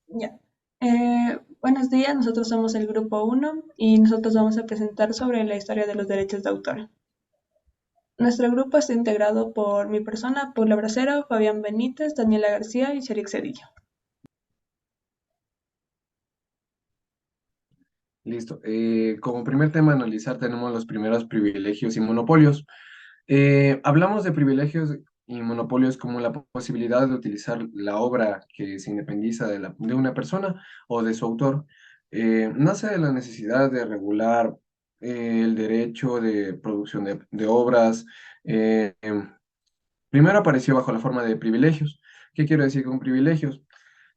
Ya. Buenos días, nosotros somos el grupo uno y nosotros vamos a presentar sobre la historia de los derechos de autor. Nuestro grupo está integrado por mi persona, Paula Bracero, Fabián Benítez, Daniela García y Sherik Cedillo. Listo. Como primer tema a analizar tenemos los primeros privilegios y monopolios. Hablamos de privilegios y monopolios como la posibilidad de utilizar la obra que se independiza de una persona o de su autor. Nace de la necesidad de regular el derecho de producción de obras. Primero apareció bajo la forma de privilegios. ¿Qué quiero decir con privilegios?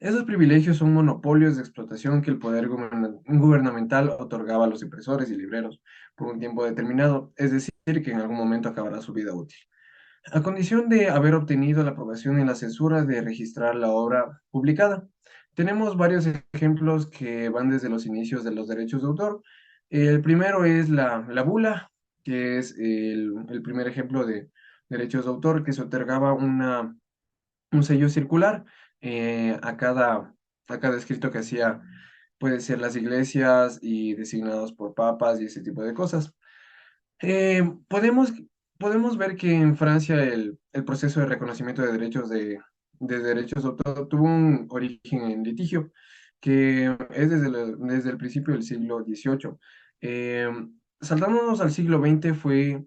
Esos privilegios son monopolios de explotación que el poder gubernamental otorgaba a los impresores y libreros por un tiempo determinado, es decir, que en algún momento acabará su vida útil, a condición de haber obtenido la aprobación y la censura de registrar la obra publicada. Tenemos varios ejemplos que van desde los inicios de los derechos de autor. El primero es la bula, que es el primer ejemplo de derechos de autor que se otorgaba un sello circular a cada escrito que hacía, puede ser las iglesias y designados por papas y ese tipo de cosas. Eh, podemos, podemos ver que en Francia el proceso de reconocimiento de derechos de autor tuvo un origen en litigio, que es desde el principio del siglo XVIII. Eh, Saltándonos al siglo XX fue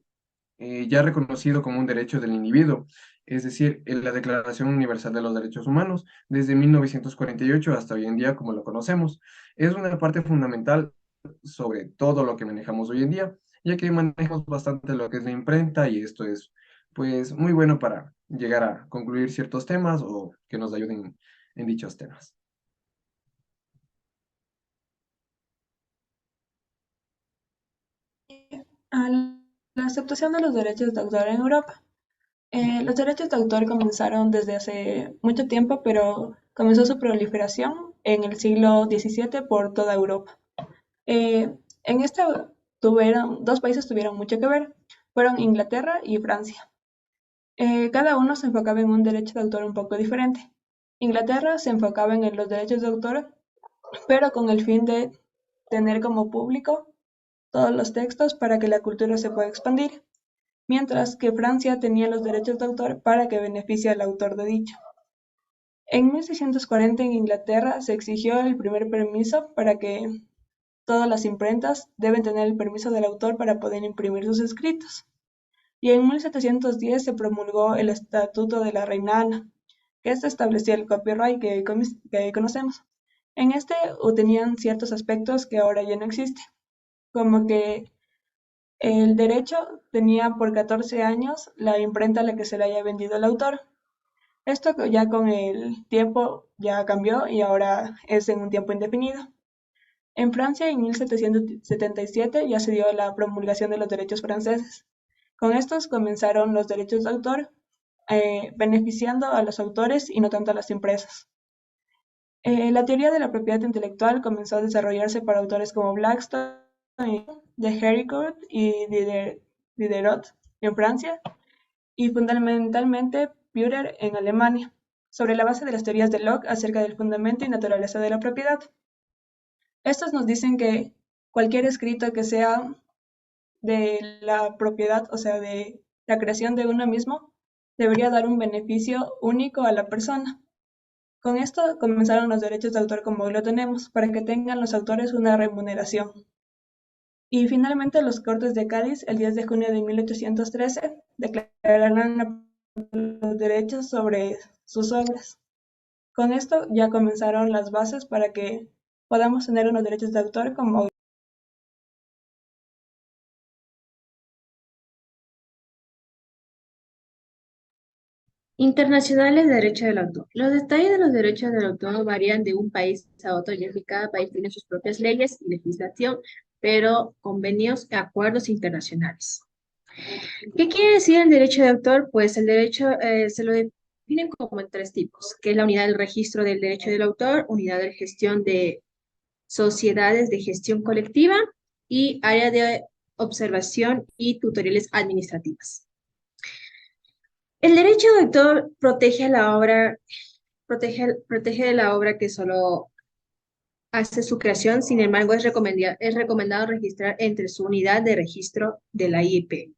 ya reconocido como un derecho del individuo, es decir, en la Declaración Universal de los Derechos Humanos, desde 1948 hasta hoy en día como lo conocemos. Es una parte fundamental sobre todo lo que manejamos hoy en día, ya que manejamos bastante lo que es la imprenta y esto es pues muy bueno para llegar a concluir ciertos temas o que nos ayuden en dichos temas. A la aceptación de los derechos de autor en Europa. Los derechos de autor comenzaron desde hace mucho tiempo, pero comenzó su proliferación en el siglo XVII por toda Europa. En este dos países tuvieron mucho que ver, fueron Inglaterra y Francia. Cada uno se enfocaba en un derecho de autor un poco diferente. Inglaterra se enfocaba en los derechos de autor, pero con el fin de tener como público todos los textos para que la cultura se pueda expandir, mientras que Francia tenía los derechos de autor para que beneficie al autor de dicho. En 1640 en Inglaterra se exigió el primer permiso para que todas las imprentas deben tener el permiso del autor para poder imprimir sus escritos. Y en 1710 se promulgó el Estatuto de la Reina Ana, que este establecía el copyright que conocemos. En este tenían ciertos aspectos que ahora ya no existen, como que el derecho tenía por 14 años la imprenta a la que se le haya vendido el autor. Esto ya con el tiempo ya cambió y ahora es en un tiempo indefinido. En Francia, en 1777, ya se dio la promulgación de los derechos franceses. Con estos comenzaron los derechos de autor, beneficiando a los autores y no tanto a las empresas. La teoría de la propiedad intelectual comenzó a desarrollarse para autores como Blackstone, de Héricourt y Diderot en Francia y fundamentalmente Bührer en Alemania, sobre la base de las teorías de Locke acerca del fundamento y naturaleza de la propiedad. Estos nos dicen que cualquier escrito que sea de la propiedad, o sea, de la creación de uno mismo, debería dar un beneficio único a la persona. Con esto comenzaron los derechos de autor como hoy lo tenemos, para que tengan los autores una remuneración. Y finalmente los Cortes de Cádiz, el 10 de junio de 1813, declararon los derechos sobre sus obras. Con esto ya comenzaron las bases para que podamos tener unos derechos de autor como. Internacionales de derecho del autor. Los detalles de los derechos del autor varían de un país a otro, ya que cada país tiene sus propias leyes y legislación, pero convenios y acuerdos internacionales. ¿Qué quiere decir el derecho de autor? Pues el derecho se lo definen como en tres tipos, que es la unidad del registro del derecho del autor, unidad de gestión de sociedades de gestión colectiva y área de observación y tutoriales administrativas. El derecho de autor protege a la obra protege de la obra que solo hace su creación. Sin embargo, es recomendado registrar entre su unidad de registro de la IP.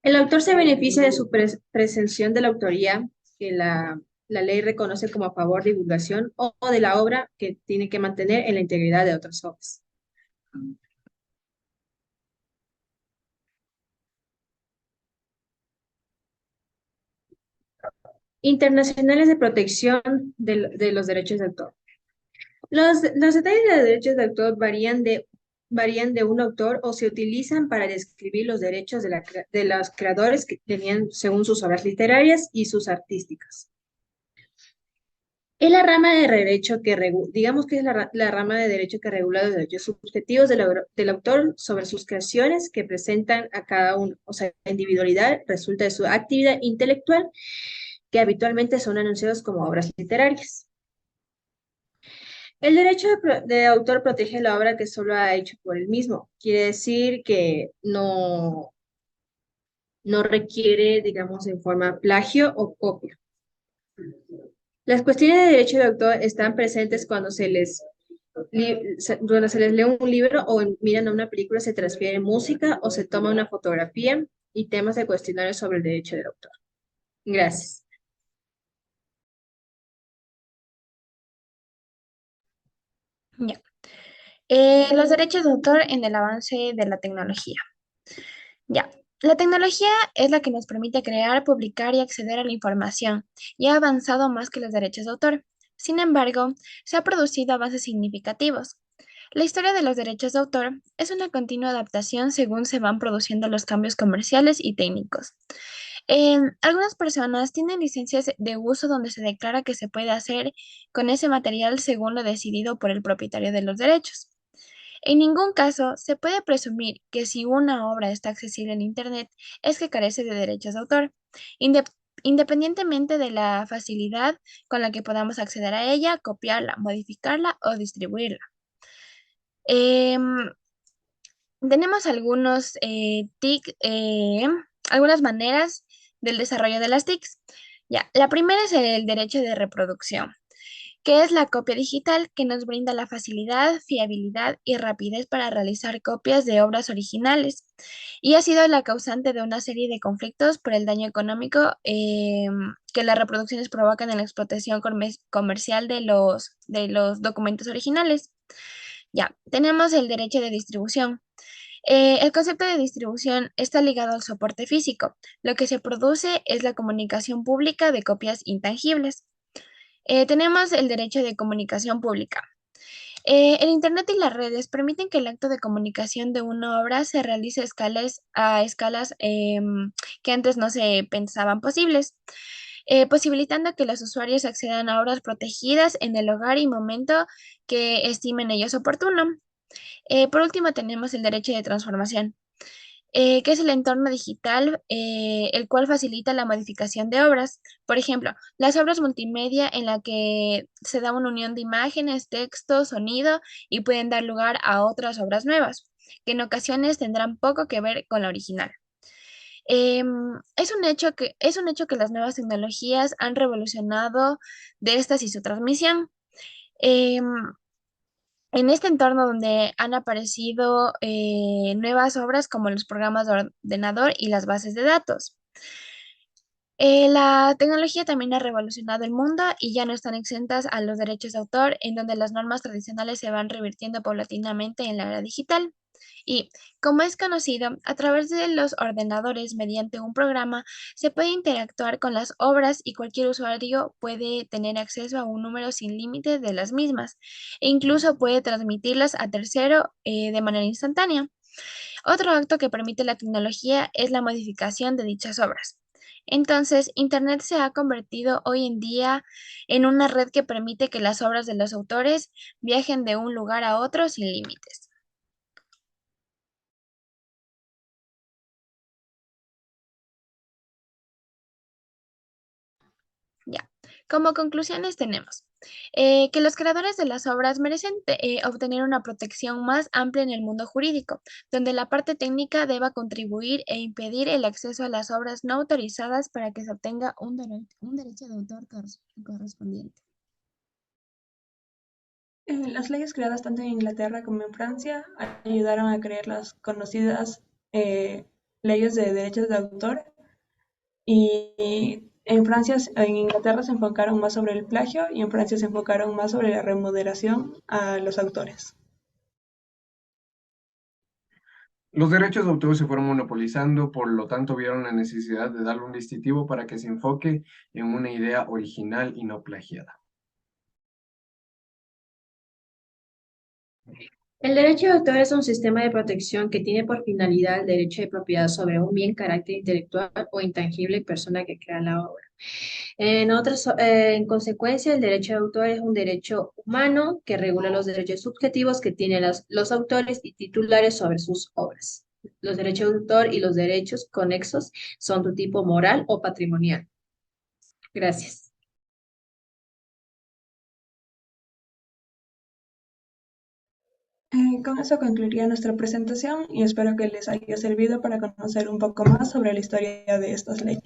El autor se beneficia de su presunción de la autoría, que la ley reconoce como a favor de divulgación, o de la obra que tiene que mantener en la integridad de otras obras. Internacionales de protección de los derechos de autor. Los detalles de los derechos de autor varían de un autor o se utilizan para describir los derechos de los creadores que tenían según sus obras literarias y sus artísticas. Es la rama de derecho digamos que es la rama de derecho que regula los derechos subjetivos del autor sobre sus creaciones que presentan a cada uno. O sea, la individualidad resulta de su actividad intelectual, que habitualmente son anunciados como obras literarias. El derecho de autor protege la obra que solo ha hecho por él mismo. Quiere decir que no requiere, digamos, en forma plagio o copia. Las cuestiones de derecho de autor están presentes cuando cuando se les lee un libro o miran a una película, se transfiere música o se toma una fotografía y temas de cuestionario sobre el derecho del autor. Gracias. Ya. Los derechos de autor en el avance de la tecnología. Ya. La tecnología es la que nos permite crear, publicar y acceder a la información y ha avanzado más que los derechos de autor. Sin embargo, se han producido avances significativos. La historia de los derechos de autor es una continua adaptación según se van produciendo los cambios comerciales y técnicos. Algunas personas tienen licencias de uso donde se declara que se puede hacer con ese material según lo decidido por el propietario de los derechos. En ningún caso se puede presumir que si una obra está accesible en Internet es que carece de derechos de autor, indep- independientemente de la facilidad con la que podamos acceder a ella, copiarla, modificarla o distribuirla. Em, Tenemos algunos algunas maneras del desarrollo de las TICs. Ya, la primera es el derecho de reproducción, que es la copia digital que nos brinda la facilidad, fiabilidad y rapidez para realizar copias de obras originales y ha sido la causante de una serie de conflictos por el daño económico que las reproducciones provocan en la explotación comercial de los documentos originales. Ya, tenemos el derecho de distribución. El concepto de distribución está ligado al soporte físico. Lo que se produce es la comunicación pública de copias intangibles. Tenemos el derecho de comunicación pública. El Internet y las redes permiten que el acto de comunicación de una obra se realice a escalas que antes no se pensaban posibles, posibilitando que los usuarios accedan a obras protegidas en el lugar y momento que estimen ellos oportuno. Por último, tenemos el derecho de transformación, que es el entorno digital, el cual facilita la modificación de obras. Por ejemplo, las obras multimedia en la que se da una unión de imágenes, texto, sonido y pueden dar lugar a otras obras nuevas, que en ocasiones tendrán poco que ver con la original. Es un hecho que las nuevas tecnologías han revolucionado de estas y su transmisión. Em, en este entorno donde han aparecido nuevas obras como los programas de ordenador y las bases de datos. La tecnología también ha revolucionado el mundo y ya no están exentas a los derechos de autor, en donde las normas tradicionales se van revirtiendo paulatinamente en la era digital. Y como es conocido, a través de los ordenadores, mediante un programa, se puede interactuar con las obras y cualquier usuario puede tener acceso a un número sin límite de las mismas e incluso puede transmitirlas a tercero de manera instantánea. Otro acto que permite la tecnología es la modificación de dichas obras. Entonces, Internet se ha convertido hoy en día en una red que permite que las obras de los autores viajen de un lugar a otro sin límites. Ya. Como conclusiones tenemos que los creadores de las obras merecen obtener una protección más amplia en el mundo jurídico, donde la parte técnica deba contribuir e impedir el acceso a las obras no autorizadas para que se obtenga un derecho de autor correspondiente. Las leyes creadas tanto en Inglaterra como en Francia ayudaron a crear las conocidas leyes de derechos de autor y en Inglaterra se enfocaron más sobre el plagio y en Francia se enfocaron más sobre la remuneración a los autores. Los derechos de autor se fueron monopolizando, por lo tanto vieron la necesidad de darle un distintivo para que se enfoque en una idea original y no plagiada. El derecho de autor es un sistema de protección que tiene por finalidad el derecho de propiedad sobre un bien carácter intelectual o intangible persona que crea la obra. En consecuencia, el derecho de autor es un derecho humano que regula los derechos subjetivos que tienen los autores y titulares sobre sus obras. Los derechos de autor y los derechos conexos son de tipo moral o patrimonial. Gracias. Con eso concluiría nuestra presentación y espero que les haya servido para conocer un poco más sobre la historia de estas leyes.